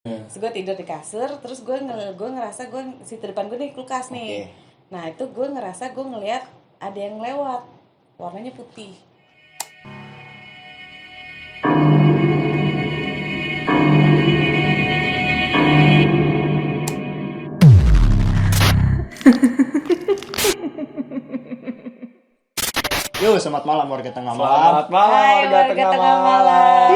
Terus gue tidur di kasur, terus gue ngerasa gue situ depan gue nih kulkas nih. Nah itu gue ngerasa gue ngeliat ada yang lewat, warnanya putih. Yo, selamat malam warga tengah malam. Selamat malam Hai, warga tengah malam.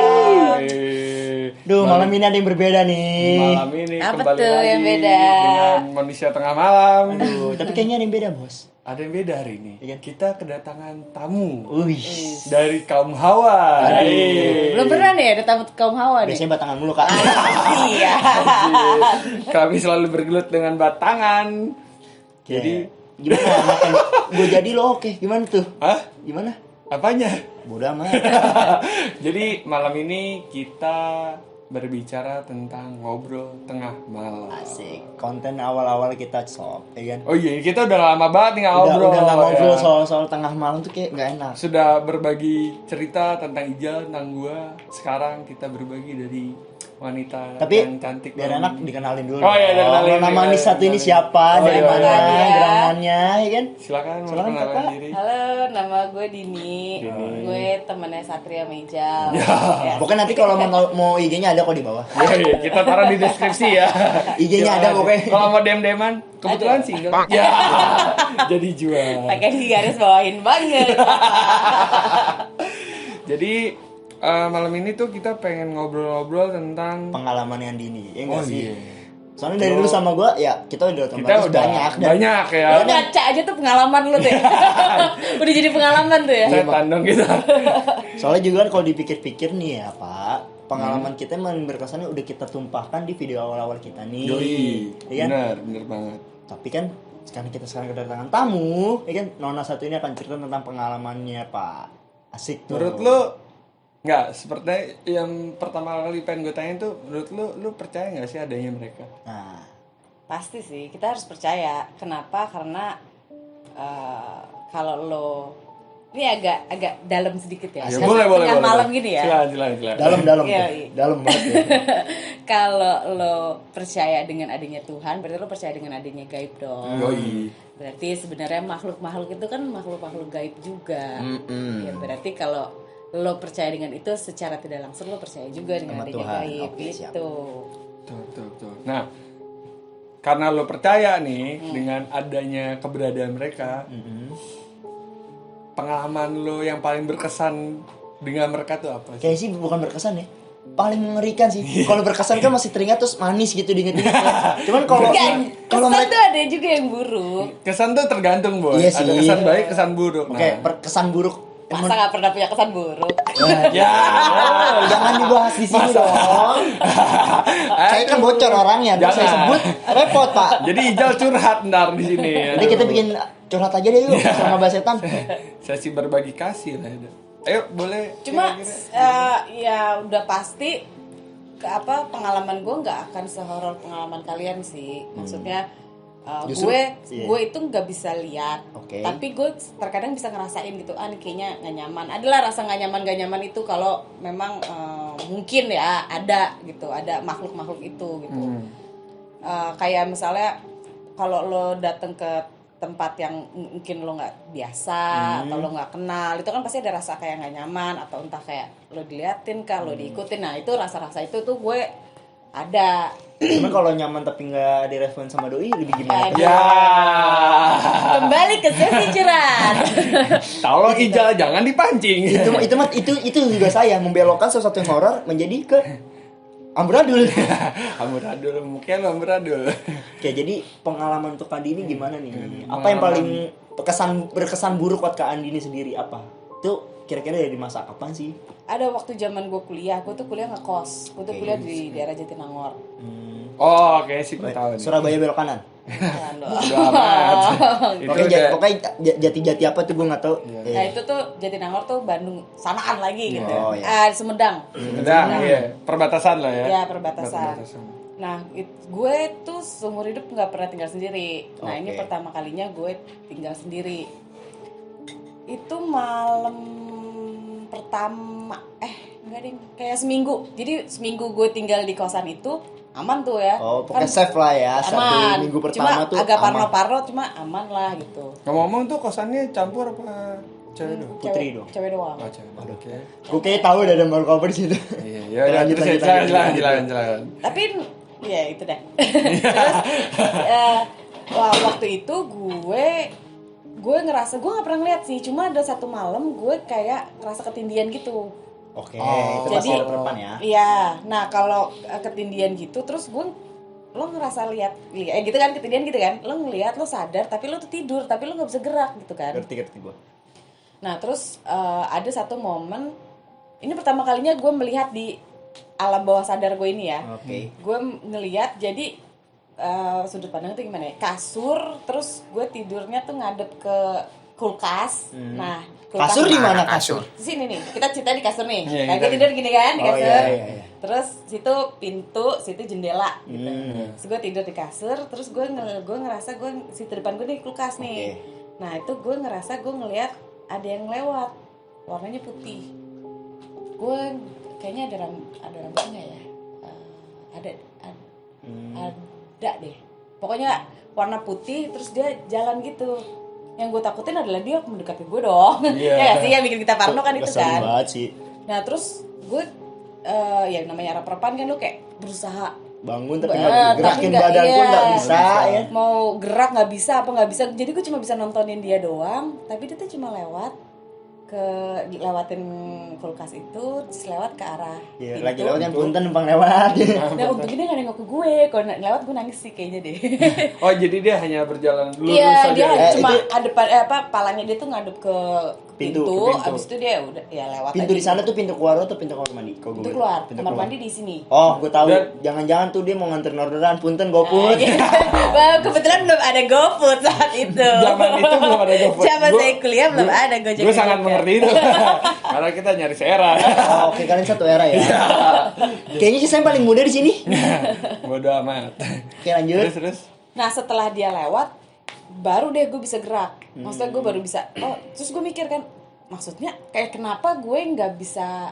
Duh, malam ini ada yang berbeda nih. Malam ini Apa kembali tuh lagi yang beda? dengan manusia tengah malam. Aduh, tapi kayaknya ada yang beda, Bos. Ada yang beda hari ini. Iya. Kita kedatangan tamu Wih. dari kaum Hawa. Belum pernah nih ada tamu kaum Hawa nih. Biasanya batangan mulu, Kak. Iya. Kami selalu bergelut dengan batangan. Jadi, gimana makan? Gue jadi lo oke. Gimana tuh? hah? Gimana? Apanya? Bodoh amat. Jadi malam ini kita berbicara tentang ngobrol tengah malam. Asik. Konten awal-awal kita sob, ya kan? Oh iya, kita udah lama banget nih nggak ngobrol. Udah nggak ngobrol ya. soal tengah malam tuh kayak nggak enak. Sudah berbagi cerita tentang Ijal, tentang gua. Sekarang kita berbagi dari wanita Tapi yang cantik biar dan- enak dikenalin dulu. Oh iya, dikenalin. Nama nih satu ini siapa? Oh, dari iya, mana? iya. Geramannya, ya kan? Silakan Silakan, memperkenalkan Kakak. diri. Halo, nama gue Dini. Gue temennya Satria Mejal. Ya. Pokoknya nanti kalau mau IG-nya ada kok di bawah. Iya, kita taruh di deskripsi ya. IG-nya ada pokoknya. Kalau mau dem-deman, kebetulan Ada. single. Ya. Jadi jual. Pakai di garis bawahin banget. Jadi malam ini tuh kita pengen ngobrol-ngobrol tentang Pengalaman yang Dini, ya nggak Oh, sih? iya. Soalnya dari dulu sama gue, ya kita udah kita otomatis udah banyak ya. Lu baca aja tuh pengalaman lu tuh ya. Udah jadi pengalaman tuh ya. Saya tandong kita. Soalnya juga kan kalau dipikir-pikir nih ya Pak, pengalaman kita emang berkesannya udah kita tumpahkan di video awal-awal kita nih. Yoi. Iya kan? Bener banget. Tapi kan sekarang kedatangan tamu, ya kan? Nona satu ini akan cerita tentang pengalamannya Pak. Asik tuh. Menurut lu nggak seperti yang pertama kali pengen gue tanya tuh, menurut lu percaya nggak sih adanya mereka? Nah, Pasti sih, kita harus percaya. Kenapa? Karena kalau lo ini agak dalam sedikit ya. Ya, Karena boleh. tengah malam gini ya. Silakan. dalam Iya, tuh. iya. Dalam banget ya. Kalau lo percaya dengan adanya Tuhan, berarti lo percaya dengan adanya gaib dong. Yoi. Berarti sebenarnya makhluk-makhluk itu kan makhluk-makhluk gaib juga. Mm-mm. Ya, berarti kalau lo percaya dengan itu secara tidak langsung lo percaya juga dengan Sama adanya Tuhan. gaib Oke, siap. gitu. Betul. Nah, karena lo percaya nih dengan adanya keberadaan mereka, pengalaman lo yang paling berkesan dengan mereka tuh apa sih? Kayaknya sih bukan berkesan ya. Paling mengerikan sih. Kalau berkesan kan masih teringat terus manis gitu diinget-inget ya. Cuman kalau Kesan mereka tuh ada juga yang buruk. Kesan tuh tergantung, Boy. Iya Ada sih. kesan baik, kesan buruk. oke, kesan buruk. Masa nggak pernah punya kesan buruk? Ya. Jangan dibahas di sini dong. Saya kan bocor orangnya, kalau saya Jangan. sebut repot Pak. Jadi Ijal curhat ntar di sini ya. Jadi kita bikin curhat aja deh yuk sama Mbak Setan. Sesi berbagi kasih lah itu. Ayo boleh. Cuma kira-kira. ya udah pasti pengalaman gue nggak akan sehoror pengalaman kalian sih. Maksudnya Justru, gue itu nggak bisa lihat, Oke. tapi gue terkadang bisa ngerasain gitu. Nih kayaknya nggak nyaman. Adalah rasa nggak nyaman itu kalau memang mungkin ya ada gitu, ada makhluk itu gitu. Kayak misalnya kalau lo datang ke tempat yang mungkin lo nggak biasa atau lo nggak kenal, itu kan pasti ada rasa kayak nggak nyaman atau entah kayak lo diliatin kah, lo diikutin. Nah itu rasa-rasa itu tuh gue ada. Cuman kalau nyaman tapi nggak direspon sama doi lebih gimana? tuh? Ya. Kembali ke sesi curhat. Tolong Ijal jangan dipancing. itu juga saya membelokkan sesuatu yang horor menjadi ke amburadul. Amburadul, mungkin lo amburadul. Oke, jadi pengalaman untuk Kak Andini gimana nih? Apa yang paling berkesan buruk buat Kak Andini sendiri apa? Itu kira-kira dari masa kapan sih? Ada waktu zaman gue kuliah tuh kuliah ngekos. Gue tuh kuliah di daerah Jatinangor. Oh, oke sih gue tahu nih. Surabaya belok kanan. Udah amat. Itu Pokoknya jati-jati apa tuh gue nggak tahu. Nah itu tuh Jatinangor tuh Bandung sanaan lagi gitu. Oh, iya. Sumedang. udah, iya, perbatasan lah ya. Ya perbatasan. Nah gue tuh seumur hidup nggak pernah tinggal sendiri. Nah ini Oke. pertama kalinya gue tinggal sendiri. Itu malam pertama enggak deh, kayak seminggu. Jadi seminggu gue tinggal di kosan itu, aman tuh ya. Oh, pokoknya safe lah ya. Aman. 1 minggu pertama cuma tuh agak aman. parno-parno, cuma aman lah gitu. Ngomong-ngomong tuh kosannya campur apa cewek doang? Putri dong. Cewek doang. Oh, cewek. Oke. Gue kayak tahu udah ada malu cover di situ. Iya, ya Lanjut, terus lanjut. silakan. Tapi ya itu dah. Terus waktu itu gue ngerasa gue nggak pernah ngeliat sih, cuma ada satu malam gue kayak ngerasa ketindian gitu. Oke, Oh, itu jadi masih perpan ya. Iya, nah kalau ketindian gitu terus lo ngerasa lihat gitu kan, ketindian gitu kan, lo ngeliat, lo sadar tapi lo tuh tidur, tapi lo nggak bisa gerak gitu kan. Ngerti gue. Nah terus ada satu momen, ini pertama kalinya gue melihat di alam bawah sadar gue ini ya. Oke. Gue ngelihat jadi sudut pandang itu gimana ya, kasur, terus gue tidurnya tuh ngadep ke kulkas. Nah kulkas Kasur di mana kasur? di sini nih, kita cerita di kasur nih. Iya, Kayak gue kita- tidur gini kan di Oh, kasur. iya. Terus situ pintu, situ jendela gitu. Hmm. Terus gue tidur di kasur, terus gue ngerasa situ depan gue nih kulkas nih. Oke. Nah itu gue ngerasa gue ngelihat ada yang lewat, warnanya putih. Gue kayaknya ada rambutnya ya. Ada deh. Pokoknya warna putih, terus dia jalan gitu. Yang gue takutin adalah dia mendekati gue dong. Iya. Ya nggak sih, yang bikin kita parno kan itu Keselin kan. banget sih. Nah terus gue ya namanya arah perpan kan, lo kayak berusaha Bangun tapi Tapi nggak gerakin nggak, badan pun iya. nggak bisa ya. mau gerak nggak bisa, apa nggak bisa. Jadi gue cuma bisa nontonin dia doang, tapi dia tuh cuma lewatin kulkas itu, terus lewat ke arah Iya, pintu. lagi lewat kan punten numpang lewat. Nah untungnya dia nggak nengok ke gue, kalau lewat gue nangis sih kayaknya deh. Oh, jadi dia hanya berjalan lurus Iya, saja. dia ya? cuma itu- palanya dia tuh ngadep ke Pintu, pintu, ke pintu. abis itu dia udah ya lewat Pintu aja di sana gitu. tuh pintu keluar atau pintu kamar mandi? Kau Pintu keluar, kamar mandi di sini. Oh, gue tahu. Dan- Jangan-jangan tuh dia mau nganterin orderan punten GoFood. Wah, kebetulan belum ada GoFood saat itu. Zaman itu belum ada GoFood. Zaman Gua- saya kuliah belum ada Gojek. Gue sangat mengerti itu. Karena kita nyari seera. Oh, oke, kalian satu era ya. Kayaknya sih saya paling muda di sini. Bodoh amat. Oke, lanjut. Terus. Nah setelah dia lewat, baru deh gue bisa gerak. Maksudnya gue baru bisa. Oh, terus gue mikir kan, maksudnya kayak kenapa gue nggak bisa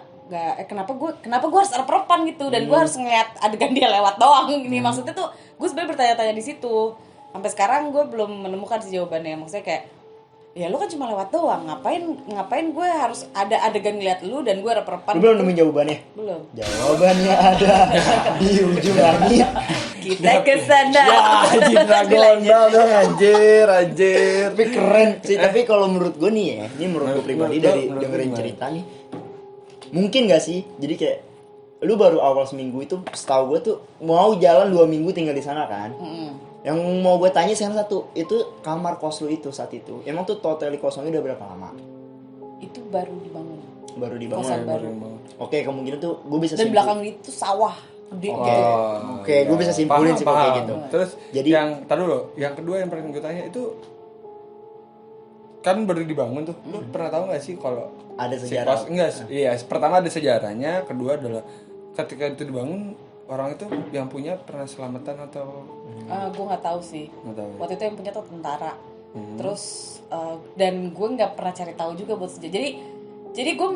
kenapa gue harus arep-arepan gitu, dan gue harus ngeliat adegan dia lewat doang. Ini maksudnya tuh gue sebenarnya bertanya-tanya di situ. Sampai sekarang gue belum menemukan sih jawabannya. Maksudnya kayak, ya lu kan cuma lewat doang, ngapain gue harus ada adegan ngeliat lu dan gue arep-arepan. Lu belum nemuin jawabannya? Belum. Jawabannya ada di ujung langit. Kita kesana. Ya, anjing Dragon Ball dong, anjir. Tapi keren sih. Tapi kalau menurut gue nih ya, ini menurut gue pribadi Menurut dari lu dengerin gimana? cerita nih, mungkin gak sih? Jadi kayak lu baru awal seminggu itu, setahu gue tuh mau jalan 2 minggu tinggal di sana kan. Yang mau gue tanya sekarang satu, itu kamar kos lu itu saat itu, emang tuh totally kosongnya udah berapa lama? Itu baru dibangun. Baru dibangun. Kosan baru. Oke, kemungkinan tuh gue bisa Dan belakang itu sawah gede Oke. gitu. Oke, gue bisa simpulin sih kalau kayak gitu. Terus Jadi- yang tadi dulu, yang kedua yang pengen gue tanya itu kan baru dibangun tuh. Lu pernah tahu nggak sih kalau Ada si sejarah. kos- enggak, iya, pertama ada sejarahnya, kedua adalah ketika itu dibangun orang itu yang punya pernah selamatan atau Gue nggak tahu sih. nggak tahu. Waktu itu yang punya tuh tentara. Terus dan gue nggak pernah cari tahu juga buat sejarah. Jadi gue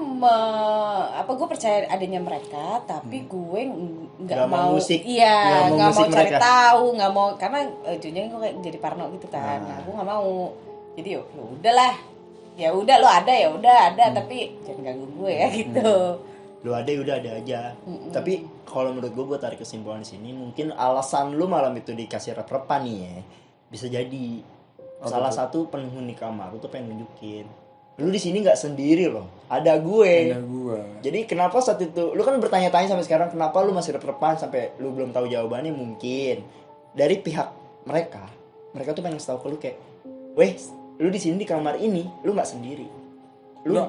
gue percaya adanya mereka, tapi gue nggak Nggak mau mau musik. iya, Nggak mau nggak mau musik cari mereka. tahu, nggak mau, karena ujungnya gue kayak jadi parno gitu kan. Nah, gue nggak mau. Jadi ya udahlah, ya udah lo ada ya udah ada, tapi jangan ganggu gue ya gitu. Lu ada ya udah ada aja. Tapi kalau menurut gue tarik kesimpulan di sini, mungkin alasan lu malam itu dikasih rep-repan nih ya, bisa jadi salah satu penghuni kamar lu tuh pengen nunjukin lu di sini nggak sendiri loh, ada gue. Ada gua. Jadi kenapa saat itu lu kan bertanya-tanya sampai sekarang kenapa lu masih rep-repan sampai lu belum tahu jawabannya, mungkin dari pihak mereka tuh pengen tahu ke lu kayak, weh, lu di sini di kamar ini lu nggak sendiri. Lu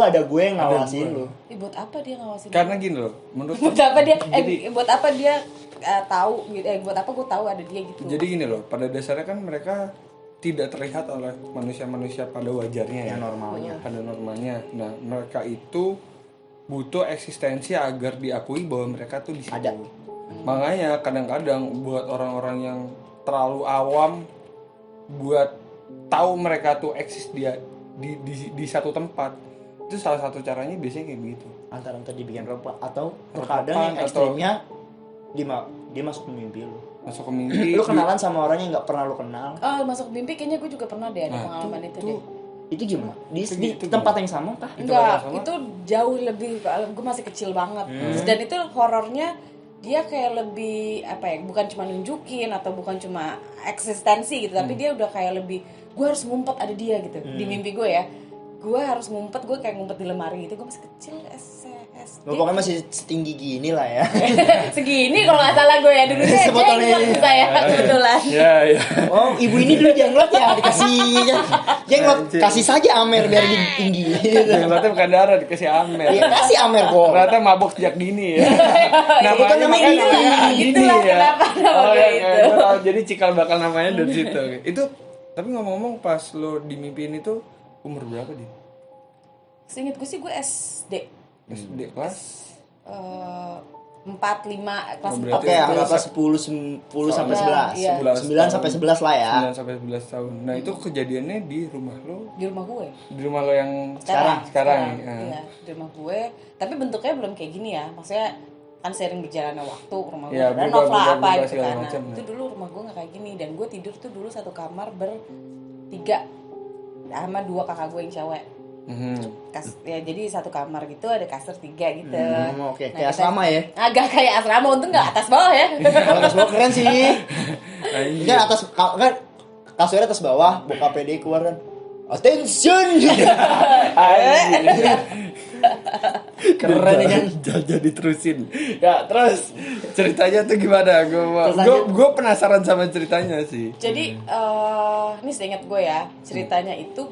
ada gue yang ngawasin gue. lu. Buat apa dia ngawasin? Karena gini loh, menurut Buat apa dia? Jadi- Buat apa dia tahu? Buat apa gue tahu ada dia gitu? jadi gini loh, pada dasarnya kan mereka tidak terlihat oleh manusia-manusia pada wajarnya ya. Yang normalnya. Pada normalnya. Nah, mereka itu butuh eksistensi agar diakui bahwa mereka tuh di situ. Ada. Makanya kadang-kadang buat orang-orang yang terlalu awam buat tahu mereka tuh eksis di satu tempat. Itu salah satu caranya biasanya kayak begitu. Antara dibikin rep atau Rep-repan terkadang yang atau- ekstrimnya dia masuk ke mimpi lu. Masuk ke mimpi. Lu kenalan sama orang yang nggak pernah lu kenal. Masuk mimpi kayaknya gue juga pernah deh ada pengalaman itu deh. Itu gimana? Di tempat yang sama kah? Enggak, itu jauh lebih, gue masih kecil banget. Dan itu horornya dia kayak lebih apa ya, bukan cuma nunjukin atau bukan cuma eksistensi gitu, tapi dia udah kayak lebih, gue harus ngumpet ada dia gitu di mimpi gue ya. Gue harus ngumpet, gue kayak ngumpet di lemari gitu. Gue masih kecil SD. Pokoknya masih setinggi gini lah ya. Segini kalau nggak salah gue ya dulu saya jenglot saya kebetulan. Ya. Oh, ibu ini dulu jenglot ya, dikasih jenglot, kasih saja Amer biar tinggi. Jenglotnya bukan darah, dikasih Amer. Iya, kasih Amer kok. Ternyata mabok sejak dini ya. Itu kan namanya gini Itulah ya. kenapa namanya itu. Jadi cikal bakal namanya dari situ. Itu tapi ngomong-ngomong pas lo dimimpiin itu umur berapa dia? Seinget gue sih gue SD. SD kelas 4, 5, kelas 4. Oke, anggaplah 10 sampai 11. Iya. 9 sampai 11 lah ya. 9 sampai 11 tahun. Nah, itu kejadiannya di rumah lo? Di rumah gue. Di rumah lo yang Sekarang. ya. Iya, di rumah gue. Tapi bentuknya belum kayak gini ya. Maksudnya kan sering berjalannya waktu rumah gue Ya, renov lah apa gitu segala kan. Nah, macam, itu dulu rumah gue nggak kayak gini, dan gue tidur tuh dulu satu kamar bertiga sama 2 kakak gue yang cewek. Ya jadi satu kamar gitu, ada kasur 3 gitu. Oke, Nah, kayak asrama ya. Agak kayak asrama, untung nggak atas bawah ya. Kalau atas bawah keren sih. Kan atas kan kasurnya atas bawah, bokap PD keluar kan. Attention. Keren kan. Jadi terusin. Ya, terus ceritanya tuh gimana? Gue penasaran sama ceritanya sih. Jadi ini seingat gue ya, ceritanya itu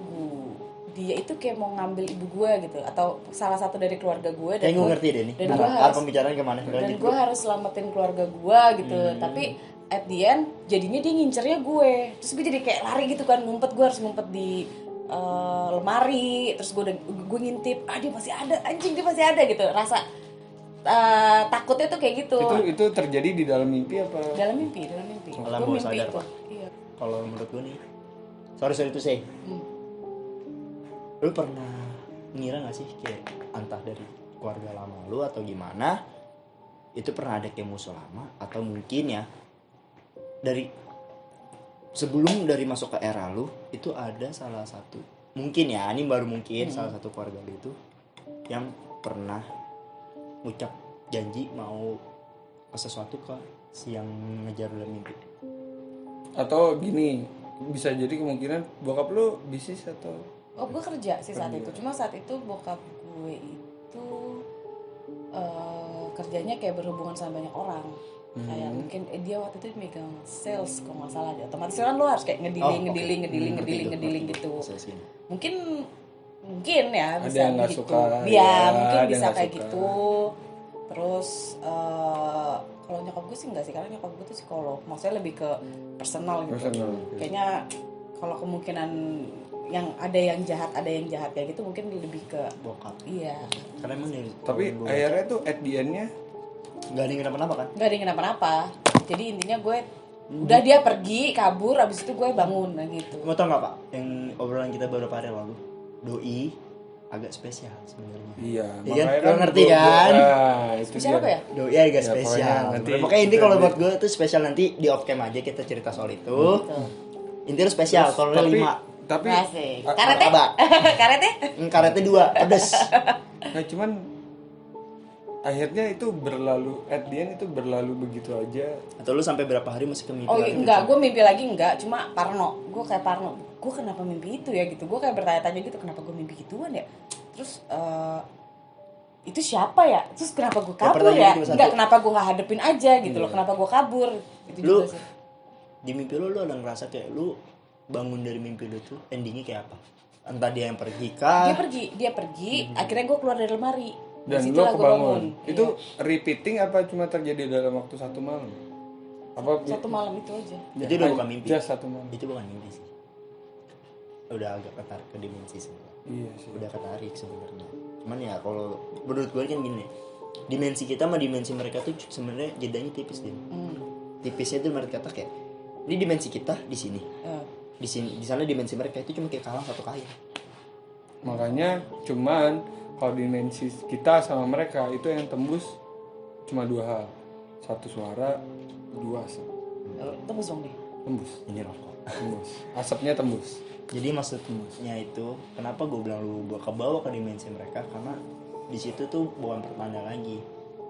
dia itu kayak mau ngambil ibu gue gitu, atau salah satu dari keluarga gue. Kayak gue ngerti deh nih. Dan gue harus pembicaraan kemana? Dan gue harus selamatin keluarga gue gitu. Tapi at the end jadinya dia ngincernya gue. Terus gue jadi kayak lari gitu kan, ngumpet. Gue harus ngumpet di lemari. Terus gue ngintip, dia masih ada, anjing dia masih ada gitu. Rasa takutnya tuh kayak gitu. Itu terjadi di dalam mimpi apa? Dalam mimpi. Alam Gue bawah mimpi sadar, itu. Pak. Iya. Kalau menurut gue nih, sorry itu sih. Lu pernah ngira gak sih kayak entah dari keluarga lama lu atau gimana, itu pernah ada kayak musuh lama, atau mungkin ya dari sebelum dari masuk ke era lu itu ada salah satu, mungkin ya ini baru mungkin salah satu keluarga lu itu yang pernah ngucap janji mau ke sesuatu ke si yang ngejar dalam mimpi. Atau gini, bisa jadi kemungkinan bokap lu bisnis atau Gue kerja sih saat itu. Cuma saat itu bokap gue itu kerjanya kayak berhubungan sama banyak orang. Kayak mungkin dia waktu itu megang sales kalau nggak salah. Otomatis kan lo harus kayak ngediling gitu. Mungkin ya bisa yang nggak gitu. suka, Ya, ya, mungkin ada bisa yang nggak kayak suka. gitu. Terus kalau nyokap gue sih enggak sih, karena nyokap gue tuh psikolog. Maksudnya lebih ke personal gitu. Kayaknya kalau kemungkinan yang ada yang jahat kayak gitu, mungkin lebih ke Bokap. iya. Karena emang dari tapi akhirnya tuh at the end-nya nggak ada yang kenapa-napa kan? Nggak ada yang kenapa-napa. Jadi intinya gue udah dia pergi kabur, abis itu gue bangun gitu. Mau tau nggak Pak, yang obrolan kita beberapa hari lalu, doi agak spesial sebenarnya. iya, Iya, makanya lo ngerti kan? Itu Spesial dia. apa ya? Doi agak Ya, spesial. pokoknya Makanya nanti ini kalau kita buat gue tuh spesial, nanti di off cam aja kita cerita soal itu. Intinya spesial. Kalau Tapi 5 Asik. Karate? martabak. Karate? Karetnya 2 pedes. nah cuman akhirnya itu berlalu, at the end itu berlalu begitu aja. Atau lu sampai berapa hari masih ke mimpi? Oh lagi? enggak, gue mimpi lagi enggak, cuma parno. Gue kayak parno. Gue kenapa mimpi itu ya gitu. Gue kayak bertanya-tanya gitu, kenapa gue mimpi gituan ya? Terus itu siapa ya? Terus kenapa gue kabur ya? Enggak, kenapa gue gak hadepin aja gitu loh. Kenapa gue kabur? Itu Lu juga sih. di mimpi lu ada ngerasa kayak lu bangun dari mimpi lu tuh endingnya kayak apa? Entah dia yang pergi kah? Dia pergi. Akhirnya gue keluar dari lemari. Dan lo Disitulah gua kebangun. bangun. Itu Iya. repeating apa cuma terjadi dalam waktu satu malam? Apa Satu malam itu aja. Itu udah bukan mimpi. Just satu malam. Itu bukan mimpi sih. Udah agak ketarik ke dimensi sebenarnya. Iya sih. Udah ketarik sebenarnya. Cuman ya kalau menurut gue kan gini, dimensi kita sama dimensi mereka tuh sebenarnya jedanya tipis deh. Tipisnya tuh menurut kata kayak ini dimensi kita di sini. Di sini, di sana dimensi mereka itu cuma kayak kalang satu kain. Makanya cuman kalau dimensi kita sama mereka itu yang tembus cuma 2 hal. satu suara, dua asap. Tembus dong nih. Tembus. Ini rokok. Tembus. Asapnya tembus. Jadi maksudnya itu kenapa gue bilang lu ke bawah ke dimensi mereka, karena di situ tuh bukan pertanda lagi.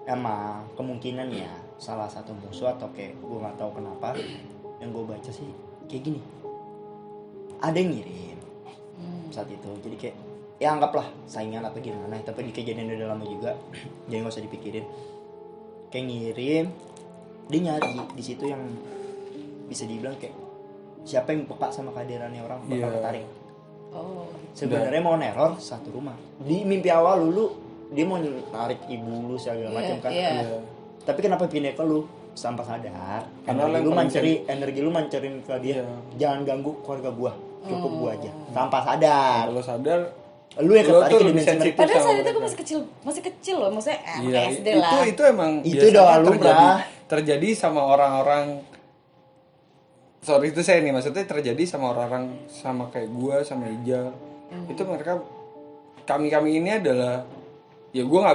Emang kemungkinannya salah satu musuh atau kayak gue nggak tahu kenapa yang gue baca sih kayak gini. Ada yang ngirim saat itu. Jadi kayak ya anggaplah saingan atau gimana, tapi di kejadian udah lama juga. Jadi nggak usah dipikirin. Kayak ngirim, dia nyari di situ yang bisa dibilang kayak siapa yang peka sama kehadirannya orang bakal ketarik. Oh. Sebenarnya mau neror satu rumah. Di mimpi awal lu dia mau narik ibu lu segala macam kan. Iya. Tapi kenapa pindah ke lu tanpa sadar? Karena Energi lu mancerin ke dia. Iya. Jangan ganggu keluarga gua. Cukup gua aja. Tanpa sadar. Kalau sadar, Lu yang lu ketarik tuh ke lebih dimensi sensitif. mereka. Padahal sama saat itu gue mereka. masih kecil loh, maksudnya Iya, kayak SD lah. itu emang Itu biasanya udah lumrah. terjadi sama orang-orang. Sorry itu saya nih, maksudnya terjadi sama orang-orang sama kayak gua sama Ija. Itu mereka kami ini adalah ya gua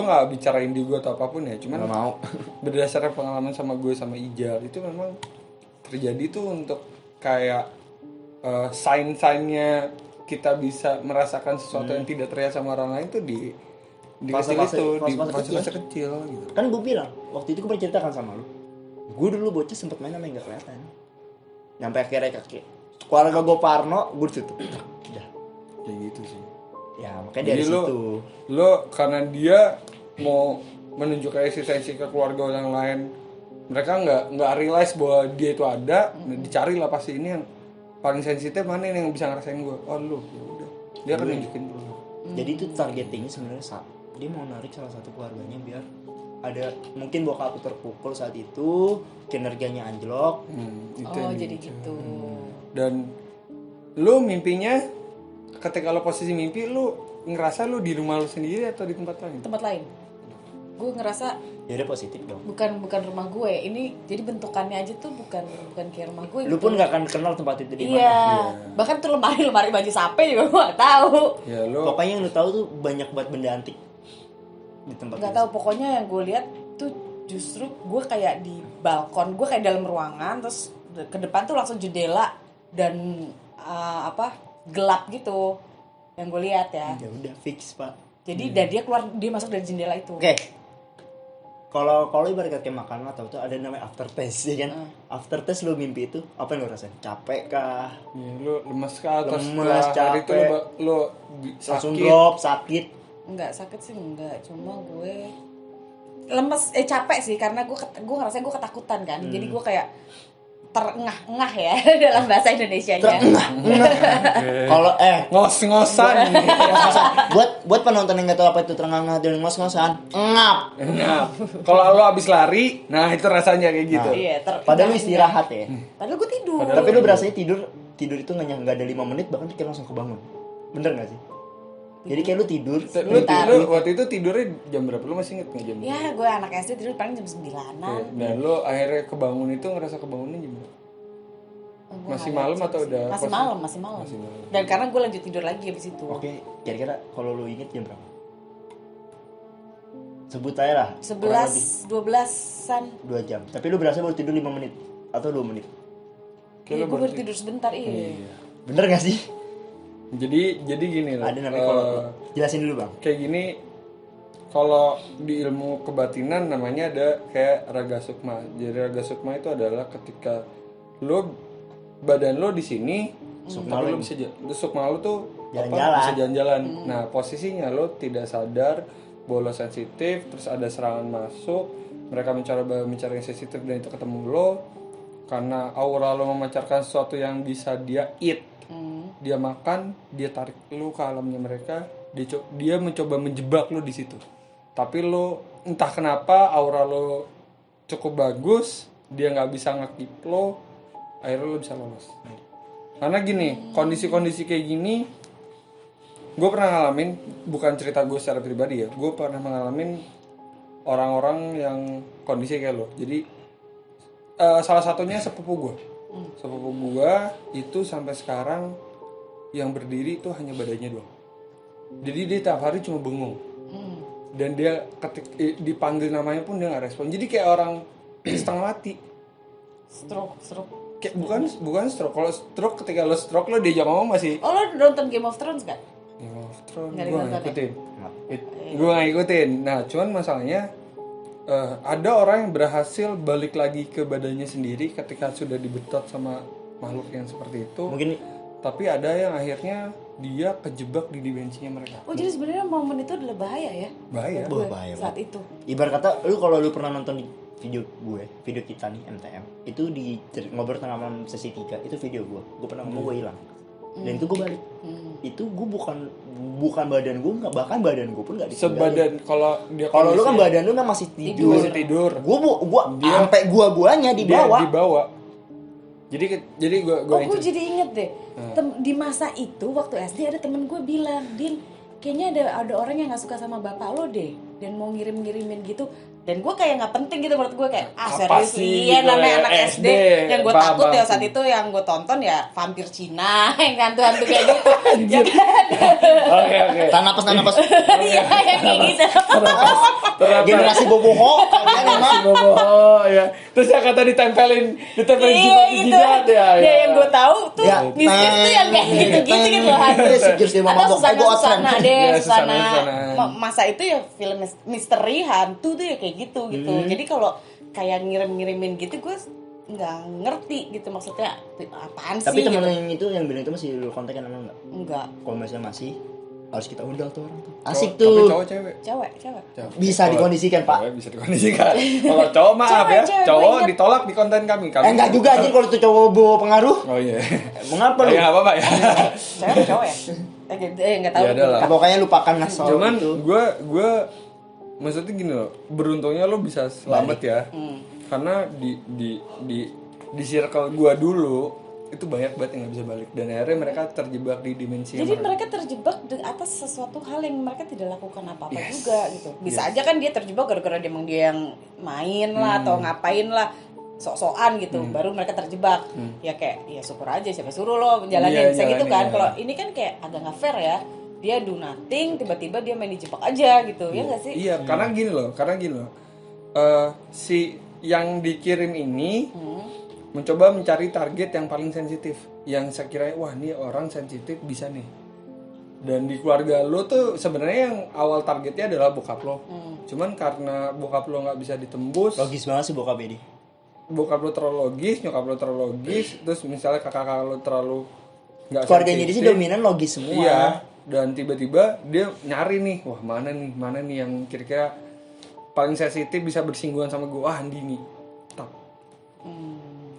nggak bicarain di gua atau apapun ya, cuman Nggak mau. berdasarkan pengalaman sama gue sama Ija itu memang terjadi tuh untuk kayak sign-signnya kita bisa merasakan sesuatu yang tidak terlihat sama orang lain tuh di kecil Fase-fase- itu, di fase-fase fase-fase kecil gitu. Kan gue bilang waktu itu gue berceritakan sama lu. Gue dulu bocah sempet main sama yang gak kelihatan. Sampai akhirnya kaki keluarga gue Parno, gue tutup. Udah. Kayak gitu sih. Ya makanya dari Jadi situ. lo karena dia mau menunjukkan eksistensi ke keluarga orang lain, mereka nggak realize bahwa dia itu ada, dicari lah pasti ini yang paling sensitif mana ini yang bisa ngerasain gue. Oh lu, ya udah. Dia akan nunjukin dulu. Jadi itu targetingnya sebenarnya saat dia mau narik salah satu keluarganya biar ada mungkin bokap terpukul saat itu, kinerjanya anjlok. Itu Oh, yang jadi gitu. Dan lu mimpinya ketika lo posisi mimpi lu ngerasa lu di rumah lu sendiri atau di tempat lain? Tempat lain. Gue ngerasa Ya udah positif dong. bukan rumah gue. Ini jadi bentukannya aja tuh bukan kayak rumah gue. Lu pun gak akan kenal tempat itu di mana. Iya. Bahkan tuh lemari baju sape juga gue gak tahu. Ya lu Pokoknya yang lu tahu tuh banyak banget benda antik di tempat Nggak itu. tahu, pokoknya yang gue lihat tuh justru gue kayak di balkon, gue kayak dalam ruangan, terus ke depan tuh langsung jendela dan gelap gitu yang gue lihat ya. Ya udah fix pak. Jadi dan dia masuk dari jendela itu. Oke. Kalau ibarat kayak makanan atau itu ada namanya after taste ya kan. After taste lu mimpi itu apa yang lu rasain? Capek kah? ya, lu lemes kah atau Lemes, setelah hari itu capek. lu Langsung sakit? drop, sakit. Enggak sakit sih enggak, cuma gue lemes capek sih karena gue ngerasain gue ketakutan kan. Jadi gue kayak terengah-engah ya dalam bahasa Indonesianya. Kalau Ngos-ngosan nih. buat penonton yang nggak tahu apa itu terengah-engah dan ngos-ngosan, ngap. Nah, kalau lo abis lari, nah itu rasanya kayak gitu. Iya, Padahal lu istirahat ya. Padahal gue tidur. Tapi lu berasanya tidur itu nggak ada 5 menit bahkan kayak langsung kebangun. Bener nggak sih? Jadi kayak lu tidur. Lu waktu itu tidurnya jam berapa? Lu masih inget nggak jam? Ya, gue anak SD tidur paling jam 9-an. Nah, lu akhirnya kebangun itu ngerasa kebangunnya jam berapa? Gua Masih nggak malam lihat atau sih. udah Masih pas- malam. Masih malam. Dan karena gue lanjut tidur lagi abis itu. Oke, kira-kira kalau lu inget jam berapa? Sebut aja lah. kurang lebih 11-12an. 2 jam. Tapi lu berasa baru tidur 5 menit atau 2 menit. Iya, gue baru tidur sebentar, iya. Bener gak sih? Jadi gini loh. Ada namanya kalau jelasin dulu bang. Kayak gini, kalau di ilmu kebatinan namanya ada kayak raga sukma. Jadi raga sukma itu adalah ketika badan lo di sini, Sukma tapi lo lo bisa sukma lo tuh Jalan-jalan. bisa jalan-jalan. Nah posisinya lo tidak sadar bahwa lo sensitif, terus ada serangan masuk, mereka mencari yang sensitif dan itu ketemu lo, karena aura lo memancarkan sesuatu yang bisa dia eat. Dia makan, dia tarik lu ke alamnya mereka, dia mencoba menjebak lu di situ. Tapi lu entah kenapa aura lu cukup bagus, dia nggak bisa ngekip lo, akhirnya lu bisa lolos. Karena gini, kondisi-kondisi kayak gini, gue pernah ngalamin, bukan cerita gue secara pribadi ya, gue pernah ngalamin orang-orang yang kondisi kayak lo. Jadi salah satunya sepupu gue itu sampai sekarang yang berdiri itu hanya badannya doang. Jadi dia tiap hari cuma bengong. dan dia dipanggil namanya pun dia nggak respon, jadi kayak orang setengah mati. Stroke. Kayak bukan stroke. Kalau stroke, ketika lo stroke lo diajak ngomong masih Oh, lo nonton Game of Thrones gak? Game of Thrones Nggak gue ditonton ngikutin. Gue nggak ngikutin. Nah, cuman masalahnya ada orang yang berhasil balik lagi ke badannya sendiri ketika sudah dibetot sama makhluk yang seperti itu. Mungkin Tapi ada yang akhirnya dia kejebak di dimensinya mereka. Oh, jadi sebenarnya momen itu adalah bahaya ya? Bahaya. Gue bahaya saat itu. ibarat kata lu kalau lu pernah nonton video kita nih MTM itu di ngobrol tengah malam sesi 3 itu video gue pernah ngomong gue hilang dan itu gue balik itu gue bukan badan gue nggak, bahkan badan gue pun nggak Sebadan kalau lu kan badan lu memang masih tidur Dia sampai guanya dibawa. Jadi gue Gue jadi inget deh. Di masa itu waktu SD ada temen gue bilang, Din, kayaknya ada orang yang nggak suka sama bapak lo deh, dan mau ngirimin gitu. Dan gue kayak nggak penting gitu menurut gue, kayak Apa serius sih iya gitu namanya ya, anak SD. SD. Yang gue takut ya saat itu yang gue tonton ya vampir Cina yang hantu-hantu kayak gitu. Ya kan? Oke. Tahan napas Iya yang kayak gitu. generasi boboho kalian emang Oh ya. Terus yang kata ditempelin Iya gitu. jidat ya. Ya yang gue tahu tuh Ya, mistis tuh yang kayak gitu-gitu gitu loh hantu. Atau Susana Ya, deh, Susana. Masa itu ya film misteri hantu tuh ya kayak gitu. Jadi kalau kayak ngirim-ngirimin gitu gue nggak ngerti gitu maksudnya apaan sih. tapi temen gitu. yang itu yang bilang itu masih lu kontekan emang nggak? Enggak. Kalau misalnya masih harus kita undang tuh orang tuh asik Tapi tuh cowok cewek. Cewek. bisa dikondisikan pak. Cewek bisa dikondisikan. Kalau cowok maaf ya, Cewek, cowok banyak. ditolak di konten kami. Enggak juga anjir kalau tuh cowok bawa pengaruh. Oh iya. Mengapa lu? Ya apa ya. Cewek ya. Nggak tahu. Ya udah lah. Pokoknya lupakan lah soal Cuman itu. gue maksudnya gini loh, beruntungnya lo bisa selamat ya. Karena di circle gue dulu itu banyak banget yang nggak bisa balik dan akhirnya mereka terjebak di dimensi Jadi yang mereka terjebak di atas sesuatu hal yang mereka tidak lakukan apa-apa juga gitu. Bisa aja kan dia terjebak gara-gara emang dia yang main lah atau ngapain lah sok-sokan gitu. Baru mereka terjebak. Ya kayak ya syukur aja siapa suruh lo Iya, jalanin bisa gitu jalanin, kan. iya. Kalau ini kan kayak agak nggak fair ya. Dia do nothing tiba-tiba dia main dijebak aja gitu. Ya nggak sih? Iya, karena gini loh. Si yang dikirim ini mencoba mencari target yang paling sensitif, yang saya kira wah ini orang sensitif bisa nih. Dan di keluarga lo tuh sebenarnya yang awal targetnya adalah bokap lo. Cuman karena bokap lo nggak bisa ditembus, Logis banget sih bokap ini. bokap lo terlalu logis, nyokap lo terlalu logis, terus misalnya kakak-kakak lo terlalu nggak Keluarganya dia sih sensitif. dominan logis semua. Iya, dan tiba-tiba dia nyari nih, wah mana nih yang kira-kira paling sensitif bisa bersinggungan sama gue, wah Andi nih, top.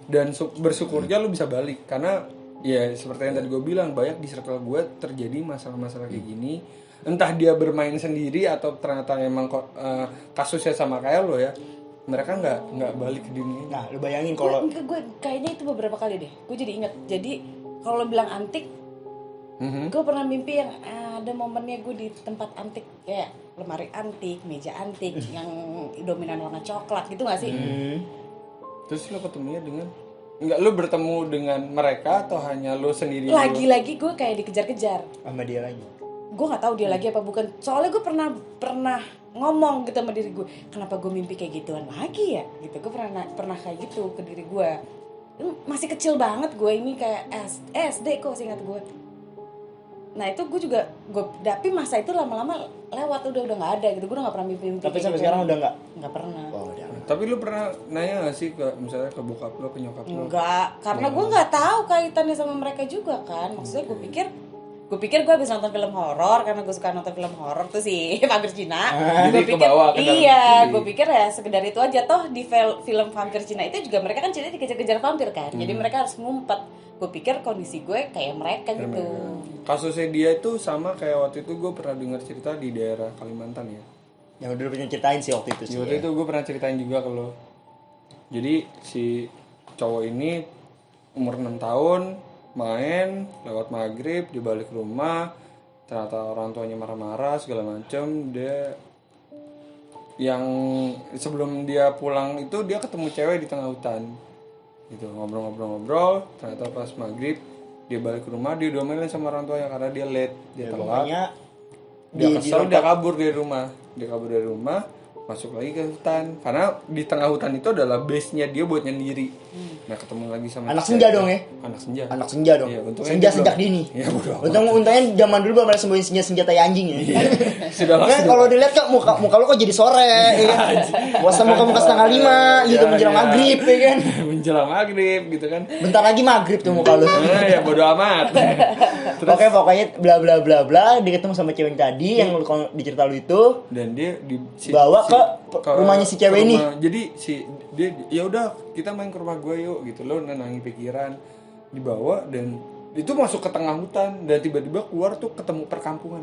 Dan bersyukurnya lo bisa balik, karena ya seperti yang tadi gue bilang, banyak di circle gue terjadi masalah-masalah kayak gini, entah dia bermain sendiri atau ternyata emang kasusnya sama kayak lo ya, mereka nggak balik ke dunia. Nah, lu bayangin kalau gue kayaknya itu beberapa kali deh. Gue jadi inget. Jadi kalau lo bilang antik, gue pernah mimpi yang ada momennya gue di tempat antik kayak lemari antik, meja antik yang dominan warna coklat gitu nggak sih? Terus lo ketemunya dengan nggak, lo bertemu dengan mereka atau hanya lo sendiri? Lagi-lagi gue kayak dikejar-kejar. sama dia lagi. Gue nggak tahu dia lagi apa bukan. Soalnya gue pernah ngomong gitu sama diri gue, kenapa gue mimpi kayak gituan lagi ya? Gitu. Gue pernah kayak gitu ke diri gue. Masih kecil banget gue ini kayak SD kok seingat gue. Nah itu gue juga tapi masa itu lama-lama lewat udah nggak ada gitu. Gue udah nggak pernah mimpi. Tapi sampai sekarang udah nggak pernah. Oh, udah. Tapi lu pernah nanya gak sih ke misalnya ke bokap lo, ke nyokap lo? Enggak, karena gue nggak tahu kaitannya sama mereka juga kan. Maksudnya gue pikir gue habis nonton film horor karena gue suka nonton film horor tuh sih vampir Cina. Jadi Gue pikir kebawa ke dalam iya, diri. gue pikir ya sekedar itu aja. Toh di film vampir Cina itu juga mereka kan ceritanya dikejar-kejar vampir kan. Jadi mereka harus ngumpet. Gue pikir kondisi gue kayak mereka gitu. Kasusnya dia itu sama kayak waktu itu gue pernah dengar cerita di daerah Kalimantan ya. Yang udah punya ceritain sih waktu itu sih. Waktu itu gue pernah ceritain juga ke lo. Jadi si cowok ini umur 6 tahun main lewat maghrib di balik rumah, ternyata orang tuanya marah-marah segala macem. Dia yang sebelum dia pulang itu dia ketemu cewek di tengah hutan gitu, ngobrol-ngobrol, ternyata pas maghrib dia balik ke rumah dia diomelin sama orang tuanya karena dia late, dia Ya, telat. pokoknya dia kesel, dia kabur dari rumah, masuk lagi ke hutan, karena di tengah hutan itu adalah base-nya dia buat nyendiri. Nah, ketemu lagi sama anak senja dong ya. Anak senja dong. Iya, senja sejak dini. Iya, untungnya zaman dulu belum ada semboyan senjata anjing ya. Iya. Sudah kan kalau dilihat kok muka lu kok jadi sore ya kan. Puasa muka setengah 5 gitu menjelang maghrib ya kan. Menjelang maghrib gitu kan. Bentar lagi maghrib tuh muka lu. Ya bodo amat. Terus pokoknya bla bla bla bla, dia ketemu sama cewek yang tadi yang di cerita lu itu, dan dia bawa ke rumahnya si cewek ini. Jadi dia ya udah kita main ke rumah gue yuk gitu, lo nenangin pikiran, dibawa dan itu masuk ke tengah hutan dan tiba-tiba keluar tuh ketemu perkampungan.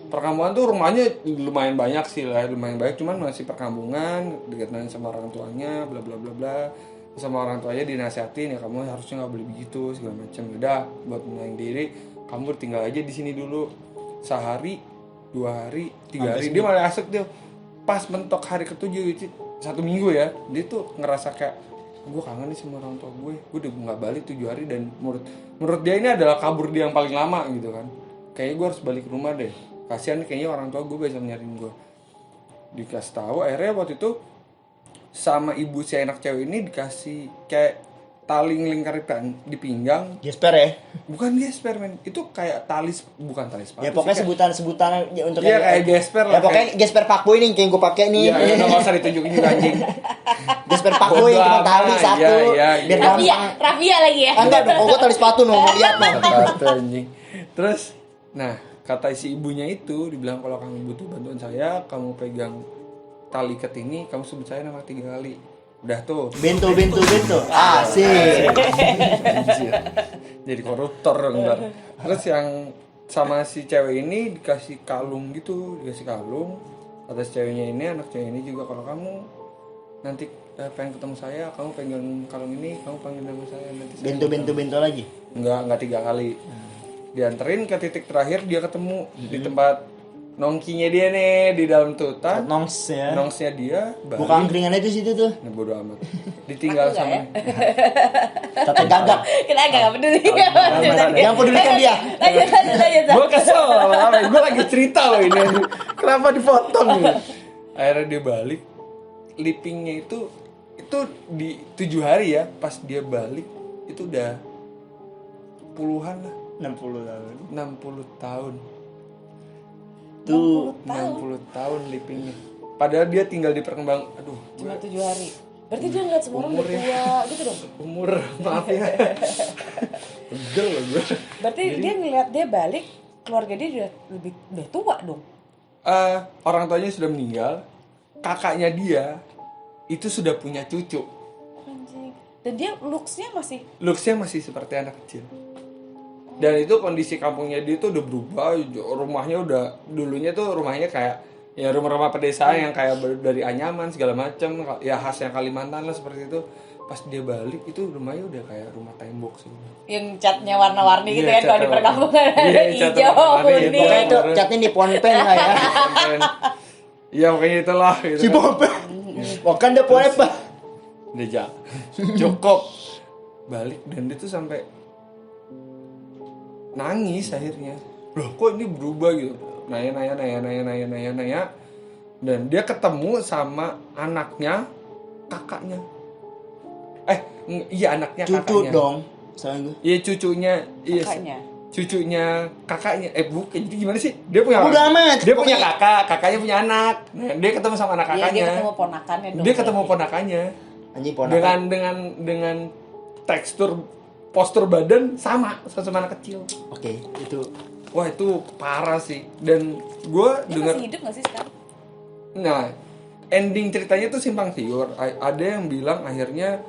Perkampungan tuh rumahnya lumayan banyak sih lah, lumayan banyak, cuman masih perkampungan, dikatain sama orang tuanya, bla bla bla bla, sama orang tuanya dinasihatin ya kamu harusnya nggak boleh begitu segala macam. Udah buat menenangin diri, kamu tinggal aja di sini dulu sehari, 2 hari, 3 hari. Dia malah asik tuh. Pas mentok hari ke-7 itu 1 minggu ya, dia tuh ngerasa kayak gue kangen nih sama orang tua gue udah nggak balik 7 hari, dan menurut dia ini adalah kabur dia yang paling lama gitu kan. Kayaknya gue harus balik ke rumah deh, kasihan kayaknya orang tua gue bisa nyariin gue. Dikasih tahu, akhirnya waktu itu sama ibu si anak cewek ini dikasih kayak tali lingkaran di pinggang. Gesper ya? Bukan gesper men, itu kayak bukan tali sepatu. Ya pokoknya sebutan ya, untuk iya kayak gesper lah. Ya pokoknya gesper pakboy nih kayak gue pakai nih. Iya, nggak usah ditunjukin juga anjing. Gesper pakboy cuma tali satu. Iya, biar gampang. Rafia lagi ya. Enggak dong, gue tali sepatu mau lihat mau. Sepatu anjing. Terus, nah kata si ibunya itu dibilang kalau kamu butuh bantuan saya, kamu pegang tali ikat ini, kamu sebut saya nama 3 kali. Udah tuh. Bento. Asik. Jadi koruptor enggak. Terus yang sama si cewek ini dikasih kalung gitu, atas ceweknya ini, anak cewek ini juga, kalau kamu nanti pengen ketemu saya, kamu pegang kalung ini, kamu panggil nama saya nanti. Bento lagi? Enggak 3 kali. Dianterin ke titik terakhir, dia ketemu di tempat nongkinya dia nih di dalam hutan. Nongsnya dia. Bukan keringannya itu situ tuh. Nah, bodo amat. Ditinggal sama. Tata gagak. Kita agak peduli. Yang peduli kan dia. Lanjut. Gue kesel lama-lama. Gue lagi cerita loh ini. Kenapa dipotong gitu. Akhirnya dia balik. Lipingnya itu di 7 hari ya. Pas dia balik itu udah puluhan lah. 60 tahun. Tuh 60 tahun lipingnya. Padahal dia tinggal di perkembang. Aduh, cuma 7 hari. Berarti dia ngeliat semua orang udah tua gitu dong. Umur, maaf ya. Pegel loh gue. Berarti dia ngeliat dia balik, keluarga dia udah tua dong. Orang tuanya sudah meninggal. Kakaknya dia itu sudah punya cucu. Anjing. Dan dia looksnya masih seperti anak kecil. Dan itu kondisi kampungnya dia tuh udah berubah, rumahnya dulunya tuh rumahnya kayak ya rumah-rumah pedesaan yang kayak dari anyaman segala macam, ya khasnya Kalimantan lah seperti itu. Pas dia balik itu rumahnya udah kayak rumah tembok sih. Yang catnya warna-warni gitu kan kalau di perkampungan. Hijau, kuning. Pokoknya itu catnya di Ponpen lah ya. Iya pokoknya itulah gitu. Si Ponpen. Wakanda Ponpen. Udah cukup. Balik dan dia tuh sampai nangis akhirnya. Loh kok ini berubah gitu. Nanya. Dan dia ketemu sama anaknya, kakaknya. Iya anaknya cucu kakaknya. Cucu dong. Salah gue. Iya cucunya. Kakaknya. Cucunya kakaknya. Bukan. Jadi gimana sih? Dia punya punya kakaknya punya anak. Nah, dia ketemu sama anak kakaknya. Dia ketemu ponakannya dong. Dia ketemu ponakannya. Anjing ponakan. Dengan tekstur postur badan sama anak kecil. Oke, itu. Wah itu parah sih. Dan gue dengar. Masih hidup nggak sih sekarang? Nah, ending ceritanya tuh simpang siur. Ada yang bilang akhirnya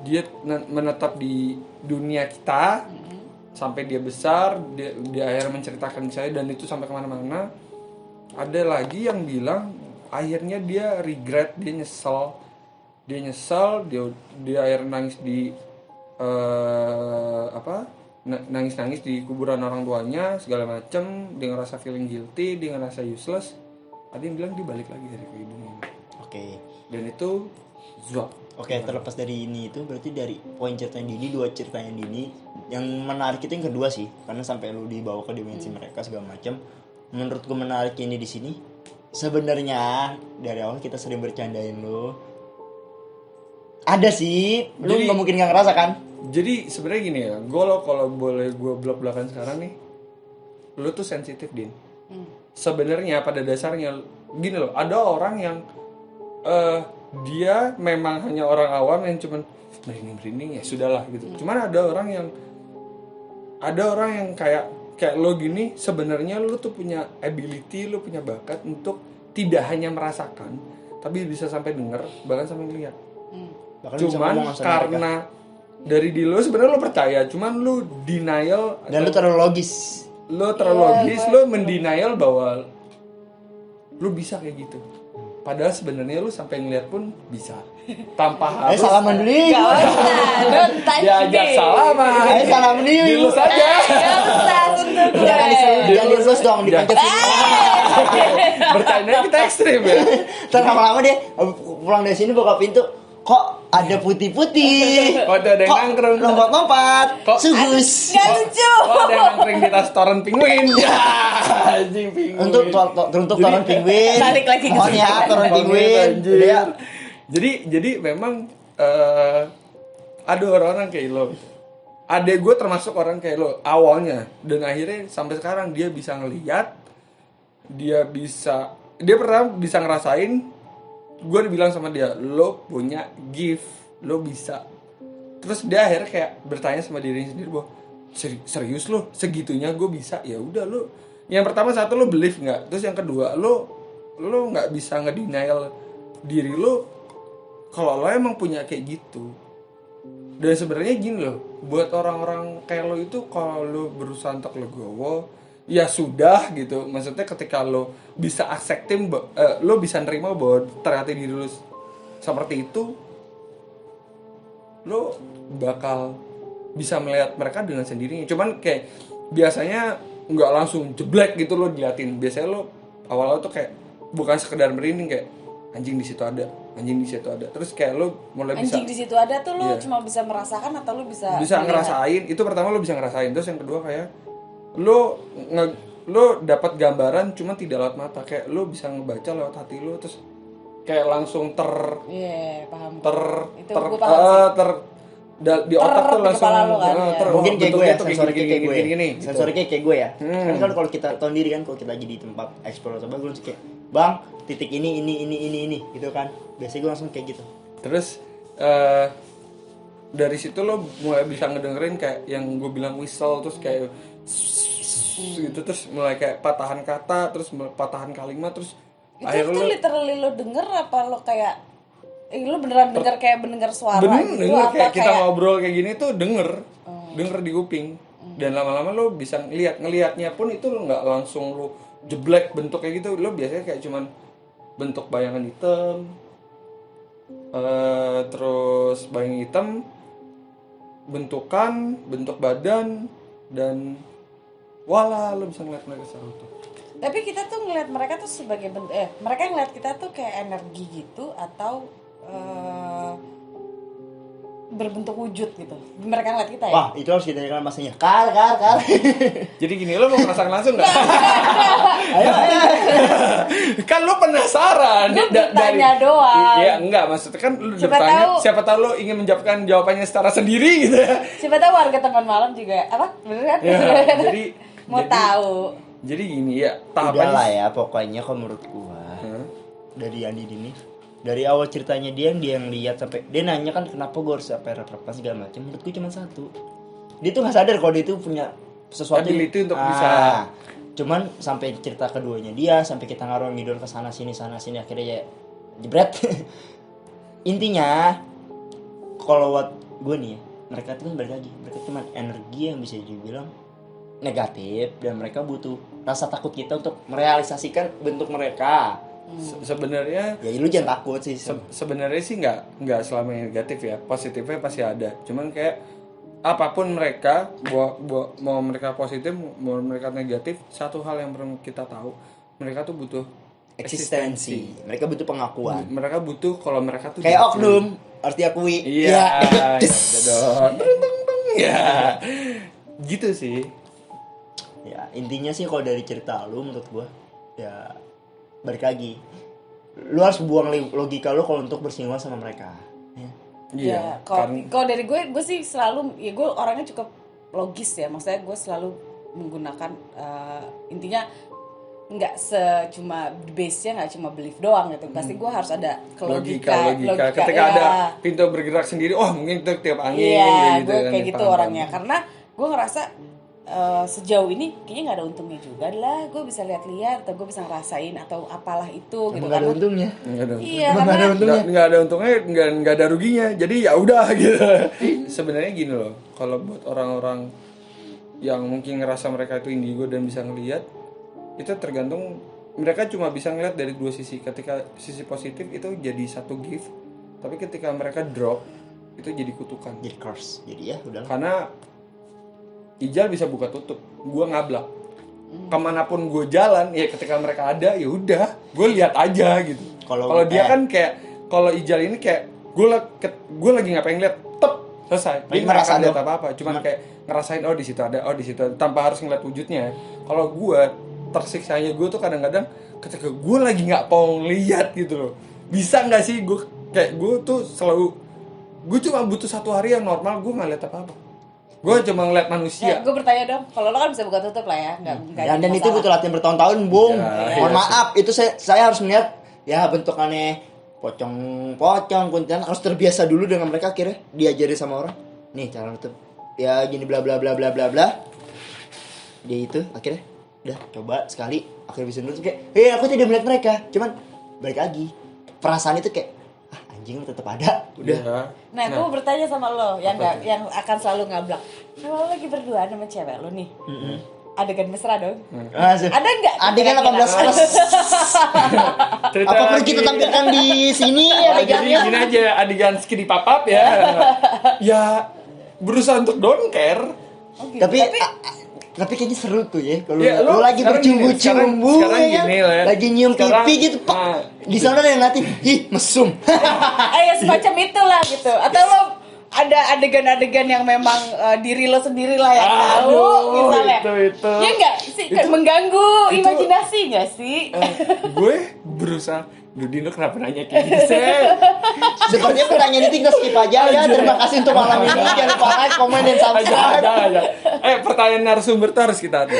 dia menetap di dunia kita sampai dia besar. Dia akhirnya menceritakan saya dan itu sampai kemana-mana. Ada lagi yang bilang akhirnya dia regret, dia nyesel. Dia akhirnya nangis di nangis di kuburan orang tuanya segala macem, dia ngerasa feeling guilty, dia ngerasa useless. Ada yang bilang dia balik lagi dari ke ibunya. Oke. Dan itu terlepas dari ini itu berarti dari poin ceritanya Dini, 2 ceritanya Dini yang menarik itu yang kedua sih, karena sampai lu dibawa ke dimensi mereka segala macam. menurut gue menarik ini di sini. Sebenarnya dari awal kita sering bercandain lu. Ada sih, lu Jadi- nggak mungkin nggak ngerasa kan? Jadi sebenarnya gini ya, gue lo kalau boleh gue belak-belakan sekarang nih, lu tuh sensitif Din. Sebenarnya pada dasarnya gini loh, ada orang yang dia memang hanya orang awam yang cuman merinding ya sudahlah gitu. Cuman ada orang yang kayak lo gini, sebenarnya lu tuh punya ability, lu punya bakat untuk tidak hanya merasakan, tapi bisa sampai denger, bahkan sampai ngeliat. Bahkan bisa Cuman ngomong sama mereka. karena dari diri lo sebenarnya lo percaya, cuman lu denial Dan lu terlalu logis. lo terlalu logis, lo mendenial bahwa lo bisa kayak gitu. Padahal sebenarnya lo sampai ngeliat pun bisa tanpa harus Salaman dulu. Gak usah, don't touch diajak me. salaman. Salam dulu. Dilus aja. Gak usah untuk gue. Jangan dilus dong, dipencet sini. Bercanda kita ekstrim ya. Ntar lama-lama dia pulang dari sini buka pintu, kok ada putih-putih. Kok ada yang nangkrung. Lompat-lompat. Kok- Sugus. Gak lucu. Oh, ada yang nangkring di restoran penguin. Ya, anjing penguin. Untuk turun penguin. Balik lagi ke Mohon ya, turun Penguin, penguin. anjir. Udah ya. Jadi memang ada orang-orang kayak lo. Adek gue termasuk orang kayak lo awalnya, dan akhirnya sampai sekarang dia bisa ngelihat, dia pernah bisa ngerasain. Gue dibilang sama dia, lo punya gift, lo bisa. Terus dia akhirnya kayak bertanya sama dirinya sendiri bahwa serius lo segitunya gue bisa. Ya udah lo. Yang pertama satu, lo believe nggak? Terus yang kedua, lo nggak bisa ngedenial diri lo kalau lo emang punya kayak gitu. Dan sebenarnya gini loh, buat orang-orang kayak lo itu, kalau lo berusaha untuk legowo, ya sudah gitu. Maksudnya ketika lo bisa accepting, lo bisa nerima bahwa ternyata diri lo seperti itu, lo bakal bisa melihat mereka dengan sendirinya. Cuman kayak biasanya nggak langsung jeblek gitu lo diliatin. Biasanya lo awal-awal tuh kayak bukan sekedar merinding, kayak anjing di situ ada, anjing di situ ada. Terus kayak lo mulai Anjing di situ ada tuh lo Iya. cuma bisa merasakan atau lo bisa ngerasain. Itu pertama lo bisa ngerasain. Terus yang kedua kayak lo dapat gambaran cuma tidak lewat mata, kayak lo bisa ngebaca lewat hati lo. Terus kayak langsung Iya, paham. Itu ter gue paham sih. di otak tuh di langsung kepala lo kan, ya. Mungkin kayak gue ya, bentuknya tuh sensoriknya kayak gue. gini, gitu. Sensoriknya kayak gue ya. Kan kalau kita tahun diri kan, kalau kita lagi di tempat explore atau apa, gue langsung kayak, bang, titik ini gitu kan. Biasanya gue langsung kayak gitu. Terus dari situ lo mulai bisa ngedengerin kayak yang gue bilang whistle, terus kayak gitu, terus mulai kayak patahan kata, terus patahan kalimat, terus Itu literally lo denger apa lo kayak lo beneran denger kayak mendengar suara gitu denger apa kayak kita ngobrol kayak gini tuh denger di kuping. Dan lama-lama lo bisa ngelihatnya pun itu lo nggak langsung lo jeblek bentuk kayak gitu. Lo biasanya kayak cuman bentuk bayangan hitam, terus bayangan hitam, bentuk badan, dan wala lo bisa ngeliat mereka secara utuh. Tapi kita tuh ngelihat mereka tuh sebagai bentuk mereka ngelihat kita tuh kayak energi gitu atau berbentuk wujud gitu. Mereka ngeliat kita ya. Wah, itu harus ditanyakan masanya. Kar. Jadi gini, lo mau ngerasain langsung nggak? Ayo. Kan lo penasaran. Lu bertanya doang. Iya, enggak, maksudnya kan lo Siapa bertanya, tahu- siapa tahu lo ingin menjawabkan jawabannya secara sendiri gitu ya. Siapa tahu warga teman malam juga apa? Bener kan? Ya, jadi Mau tahu. Jadi gini ya, Udah lah tahapannya. ya, pokoknya kalau menurut gua Hah? dari Andi ini, dari awal ceritanya dia yang lihat sampai dia nanya kan kenapa gua harus sampai rep-repan segala macam. Menurut gua cuma satu, dia tuh nggak sadar kalau dia tuh punya sesuatu Ability untuk bisa. Cuman sampai cerita keduanya dia, sampai kita ngaruh ngidul ke sana sini akhirnya ya jebret. Intinya kalau buat gue nih ya, mereka tuh kan balik lagi, mereka cuma energi yang bisa dibilang negatif, dan mereka butuh rasa takut kita untuk merealisasikan bentuk mereka. Sebenarnya Ya lu jangan takut sih. sebenarnya sih nggak selamanya negatif ya, positifnya pasti ada. Cuman kayak apapun mereka, mau mereka positif mau mereka negatif, satu hal yang perlu kita tahu, mereka tuh butuh Eksistensi. Mereka butuh pengakuan. Mereka butuh kalau mereka tuh Kayak diakui. oknum harus diakui. Iya, ya udah dong. Ya, gitu sih. Ya intinya sih kalau dari cerita lu menurut gue ya balik lagi, lu harus buang logika lu kalau untuk bersinggungan sama mereka ya. Ya, kalau dari gue sih selalu, ya gue orangnya cukup logis ya, maksudnya gue selalu menggunakan intinya nggak cuma base-nya nggak cuma belief doang gitu, pasti gue harus ada logika. Ketika ya. ada pintu bergerak sendiri, mungkin itu tiap angin Iya, gitu gue kan, kayak gitu paham. orangnya, karena gue ngerasa sejauh ini kayaknya nggak ada untungnya juga lah, gue bisa lihat-lihat atau gue bisa ngerasain atau apalah itu gitu Emang gak ada kan. untungnya. Nggak ada. Iya, Emang karena nggak ada untungnya. Nggak ada untungnya, nggak ada ruginya. Jadi ya udah gitu. Sebenarnya gini loh, kalau buat orang-orang yang mungkin ngerasa mereka itu indigo dan bisa ngelihat, itu tergantung mereka cuma bisa ngeliat dari dua sisi. Ketika sisi positif itu jadi satu gift, tapi ketika mereka drop itu jadi kutukan. Jadi curse. Jadi ya udah. Karena Ijal bisa buka tutup, gue ngablak. Kemanapun gue jalan, ya ketika mereka ada, ya udah, gue lihat aja gitu. Kalau dia kan kayak, kalau Ijal ini kayak gue lagi ngapain lihat, tep selesai. Dia nggak akan lihat apa-apa, cuman kayak ngerasain di situ ada, di situ ada, tanpa harus ngeliat wujudnya. Kalau gue tersiksanya gue tuh kadang-kadang ketika gue lagi nggak mau lihat gitu loh. Bisa nggak sih gue kayak gue tuh selalu, gue cuma butuh 1 hari yang normal, gue nggak lihat apa-apa. Gue cuma ngeliat manusia. Ya, gue bertanya dong, kalau lo kan bisa buka tutup lah ya, nggak Dan jadi itu masalah. butuh latihan bertahun-tahun, Bung. Ya, Mohon iya. maaf, itu saya harus melihat ya bentukannya pocong kuntilanak, harus terbiasa dulu dengan mereka, akhirnya diajari sama orang. Nih cara nutup. Ya gini bla bla bla bla bla bla. Dia itu akhirnya udah coba sekali, akhirnya bisa nutup kayak, aku tidak melihat mereka. Cuman balik lagi, perasaan itu kayak anjing tetap ada. Udah. Ya. Nah, gue mau bertanya sama lo yang akan selalu ngablak. Kalau lo lagi berdua sama cewek lo nih, adegan mesra dong. Ada nggak? Adegan 18 plus. Cerita Apa perlu lagi. kita tampilkan di sini Jadi adegannya? gini aja, adegan skidi papap ya. Ya berusaha untuk don't care. Tapi kayaknya seru tuh ya kalau Ya, lu lagi sekarang bercumbu-cumbu sekarang ya, gini lah ya. lagi nyium Sekarang, pipi gitu, pak. nah. Di sana ada yang latih, mesum. Ya semacam itulah gitu. Atau lo ada adegan-adegan yang memang diri lo sendiri lah yang tahu misalnya. itu. Ya enggak sih, kan mengganggu imajinasi enggak sih? Gue berusaha. Dudin, lo kenapa nanya kayak gitu sih? Sepertinya pertanyaan ini tinggal skip aja ya. Terima kasih untuk malam ini. Jangan lupa like, komen, dan subscribe. Aja. Pertanyaan narasumber tuh harus kita hati.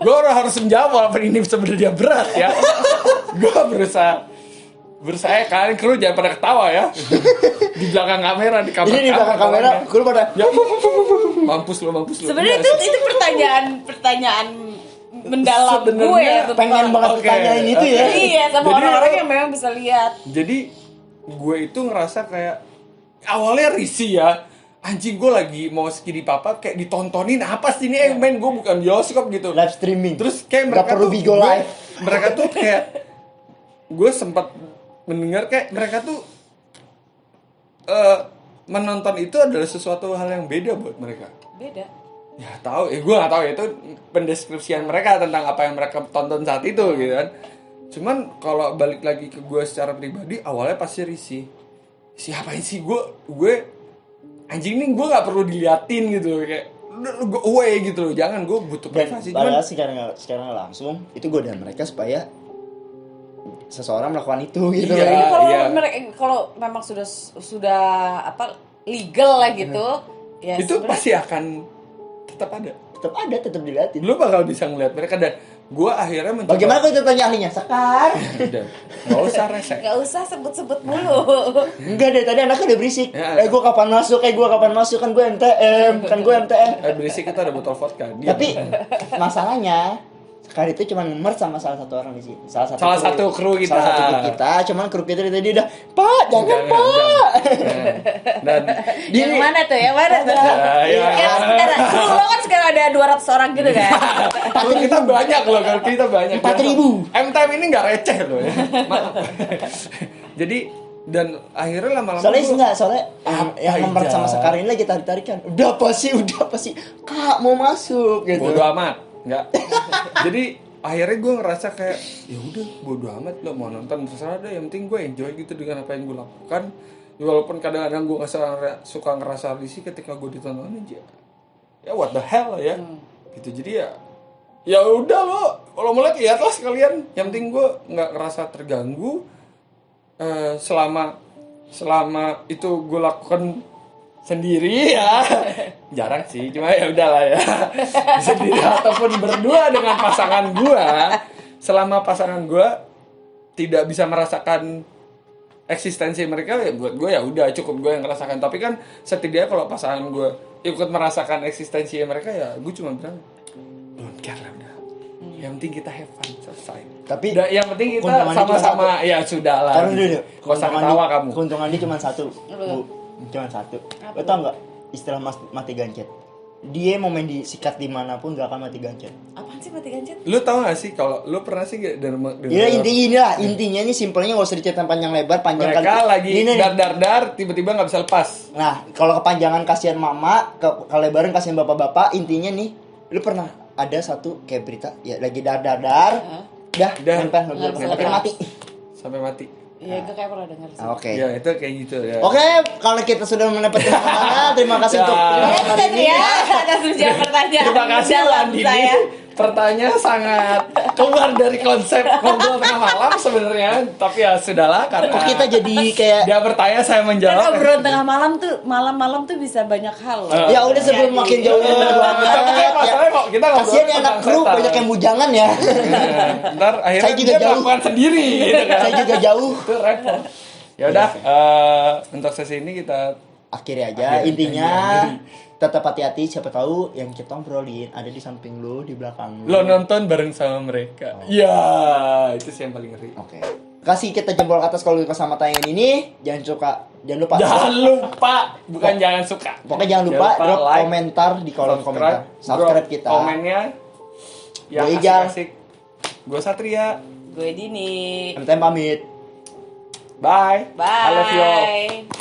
Gue harus menjawab walaupun ini sebenarnya berat ya. Gue berusaha kalian kru jangan pada ketawa ya. Di belakang kamera, di kamera. Ini di belakang kamera, gue pada Ya, mampus lo. Sebenarnya itu pertanyaan mendalam gue Sebenarnya tentang pengen banget pertanyaan itu ya. Iya, sama Jadi, orang-orang yang memang bisa lihat. Jadi gue itu ngerasa kayak awalnya risih ya. Anjing, gue lagi mau skidi papa kayak ditontonin apa sih ini main, gue bukan bioskop gitu. Live streaming. Terus kayak Nggak mereka perlu tuh Bigo Live. mereka tuh kayak gue sempat mendengar kayak mereka tuh menonton itu adalah sesuatu hal yang beda buat mereka. Beda. Ya tahu, gue nggak tahu itu pendeskripsian mereka tentang apa yang mereka tonton saat itu gitu kan. Cuman kalau balik lagi ke gue secara pribadi, awalnya pasti risih. Siapain sih gue anjing nih, gue nggak perlu diliatin gitu kayak gue away gitu loh, jangan, gue butuh Dan privasi. padahal secara langsung itu godaan mereka supaya seseorang melakukan itu gitu. Iya. Tapi kalau iya. kalau memang sudah apa legal lah gitu, ya itu sebenarnya- pasti akan tetap ada. Tetap diliatin. Lu bakal bisa ngeliat mereka, dan gue akhirnya mencoba. Bagaimana kalau kita tanya ahlinya? Sekar. Udah, nggak usah resek. nggak usah sebut-sebut mulu. Enggak deh, tadi anaknya udah berisik. Ya. Gue kapan masuk? Kan gue MTM. Berisik, kita ada botol vodka. Diam. Tapi masalahnya Sekar itu cuma ngemer sama salah satu orang di sini. Salah satu kru kita. Salah satu kru kita, cuman kru kita tadi udah, "Pak, jangan, Pak." Nah, dan Yang mana tuh? Yang mana tuh? Ya. Yang sekarang kru lo kan sekarang ada 200 orang gitu kan? kru kita banyak loh, kru kita banyak. 4.000. MTM ini nggak receh loh ya. Maaf. Jadi dan akhirnya lama-lama Soalnya yang ngemer Ijal? sama Sekar ini lagi tarik-tarikan. Udah apa sih? Kak, mau masuk gitu. bodo amat, nggak. Jadi akhirnya gue ngerasa kayak ya udah bodo amat, lo mau nonton terserah deh, yang penting gue enjoy gitu dengan apa yang gue lakukan. Walaupun kadang-kadang gue suka ngerasa risih ketika gue ditonton aja. Ya what the hell ya. gitu. Jadi ya udah lo kalau mau lihat lihatlah sekalian, yang penting gue nggak ngerasa terganggu selama itu gue lakukan sendiri ya. Jarang sih, cuma ya udahlah ya. Sendiri ataupun berdua dengan pasangan gue, selama pasangan gue tidak bisa merasakan eksistensi mereka, ya buat gue ya udah cukup gue yang ngerasakan. Tapi kan setidaknya kalau pasangan gue ikut merasakan eksistensi mereka, ya gue cuma bilang don't care lah udah. Yang penting kita have fun, selesai. Tapi yang penting kita keuntungannya cuma sama-sama ya sudah lah. Taruh dulu. Gak usah ketawa kamu. Keuntungannya cuma satu, Bu. Cuma satu. Lo tau nggak istilah mati gancet? Dia mau main disikat dimanapun gak akan mati gancet. Apaan sih mati gancet? Lu tau gak sih kalau lu pernah sih gak Iya intinya nih simpelnya gak usah diceritain panjang lebar panjang mereka kali. lagi dar tiba-tiba nggak bisa lepas. Nah kalau kepanjangan kasihan mama, kelebaran kasihan bapak-bapak, intinya nih lu pernah ada satu kayak berita ya lagi dar dah nempel sampai mati. Sampai mati. Iya, gue kayak pernah dengar sih. Oke. Ya itu kayak gitu ya. Oke, kalau kita sudah mendapatkan mana, terima kasih untuk Udah ya, atas menjawab pertanyaan. Terima kasih dalam Landini. saya. Pertanyaan sangat keluar dari konsep ngobrol tengah malam sebenarnya, tapi ya sudahlah karena kok kita jadi kayak dia bertanya saya Kan menjawab. obrolan tengah malam tuh bisa banyak hal. ya udah sebelum Jadi, makin jauh Tapi kan masalahnya kok kita ngobrol kasihan ya anak tentang kru setan. banyak yang bujangan ya. Ntar akhirnya Saya juga dia jauh. melakukan sendiri gitu kan. Saya juga jauh. Itu repot. Ya udah untuk sesi ini kita Akhirnya aja intinya tetap hati-hati, siapa tahu yang kita obrolin ada di samping lu, di belakang lu. lo nonton bareng sama mereka. Ya, itu sih yang paling ngeri. Oke. Kasih kita jempol ke atas kalau suka sama tayangan ini. Jangan lupa. Jangan lupa, bukan jangan suka. Pokoknya jangan lupa drop like, komentar di kolom komentar. Subscribe drop kita. Komennya yang Gue Ijal. asik-asik. Gue Satria. Gue Dini. Pamit. Bye. Bye. I love you all.